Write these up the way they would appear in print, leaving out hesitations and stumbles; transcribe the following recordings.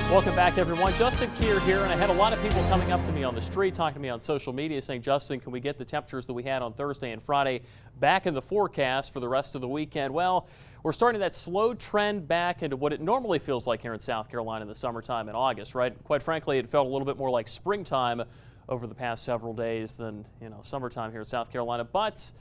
Welcome back, everyone. Justin Kier here, and I had a lot of people coming up to me on the street, talking to me on social media, saying, Justin, can we get the temperatures that we had on Thursday and Friday back in the forecast for the rest of the weekend? Well, we're starting that slow trend back into what it normally feels like here in South Carolina in the summertime in August, right? Quite frankly, it felt a little bit more like springtime over the past several days than, summertime here in South Carolina. But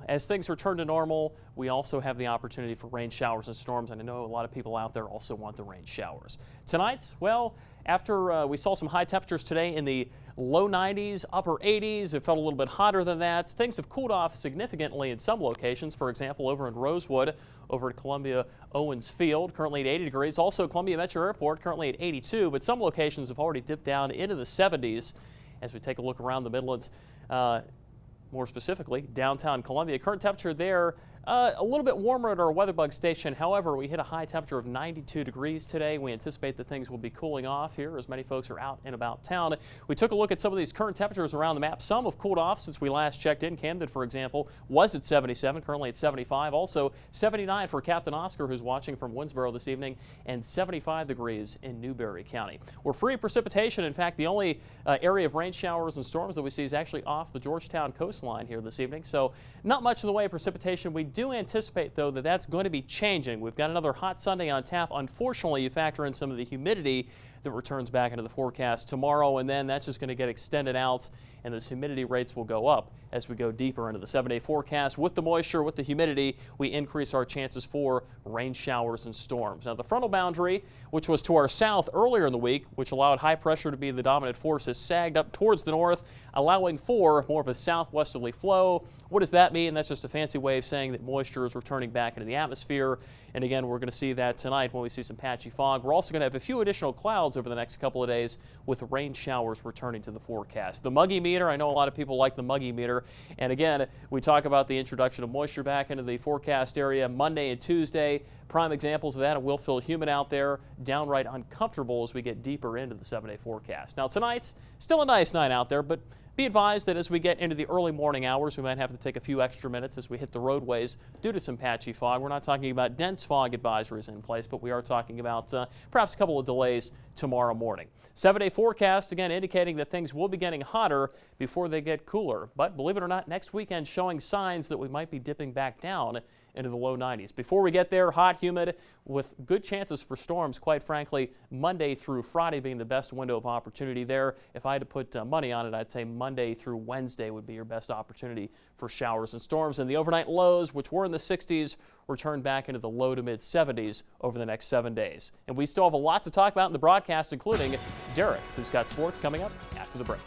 as things return to normal, we also have the opportunity for rain showers and storms, and I know a lot of people out there also want the rain showers. Tonight, well, after we saw some high temperatures today in the low 90s, upper 80s, it felt a little bit hotter than that. Things have cooled off significantly in some locations. For example, over in Rosewood, over at Columbia Owens Field, currently at 80 degrees. Also, Columbia Metro Airport, currently at 82, but some locations have already dipped down into the 70s. As we take a look around the Midlands, more specifically, downtown Columbia. Current temperature there a little bit warmer at our WeatherBug station. However, we hit a high temperature of 92 degrees today. We anticipate that things will be cooling off here as many folks are out and about town. We took a look at some of these current temperatures around the map. Some have cooled off since we last checked in. Camden, for example, was at 77, currently at 75. Also 79 for Captain Oscar, who's watching from Winsboro this evening, and 75 degrees in Newberry County. We're free of precipitation. In fact, the only area of rain showers and storms that we see is actually off the Georgetown coastline here this evening. So not much in the way of precipitation. We do anticipate, though, that that's going to be changing. We've got another hot Sunday on tap. Unfortunately, you factor in some of the humidity that returns back into the forecast tomorrow, and then that's just going to get extended out, and those humidity rates will go up as we go deeper into the 7-day forecast. With the moisture, with the humidity, we increase our chances for rain showers and storms. Now, the frontal boundary, which was to our south earlier in the week, which allowed high pressure to be the dominant force, has sagged up towards the north, allowing for more of a southwesterly flow. What does that mean? That's just a fancy way of saying that moisture is returning back into the atmosphere. And again, we're going to see that tonight when we see some patchy fog. We're also going to have a few additional clouds over the next couple of days with rain showers returning to the forecast. The muggy meter, I know a lot of people like the muggy meter. And again, we talk about the introduction of moisture back into the forecast area Monday and Tuesday. Prime examples of that. It will feel humid out there, downright uncomfortable as we get deeper into the 7-day forecast. Now, tonight's still a nice night out there, but be advised that as we get into the early morning hours, we might have to take a few extra minutes as we hit the roadways due to some patchy fog. We're not talking about dense fog advisories in place, but we are talking about perhaps a couple of delays tomorrow morning. 7-day forecast, again, indicating that things will be getting hotter before they get cooler. But believe it or not, next weekend showing signs that we might be dipping back down into the low 90s. Before we get there, hot, humid, with good chances for storms, quite frankly, Monday through Friday being the best window of opportunity there. If I had to put money on it, I'd say Monday through Wednesday would be your best opportunity for showers and storms. And the overnight lows, which were in the 60s, return back into the low to mid 70s over the next 7 days. And we still have a lot to talk about in the broadcast, including Derek, who's got sports coming up after the break.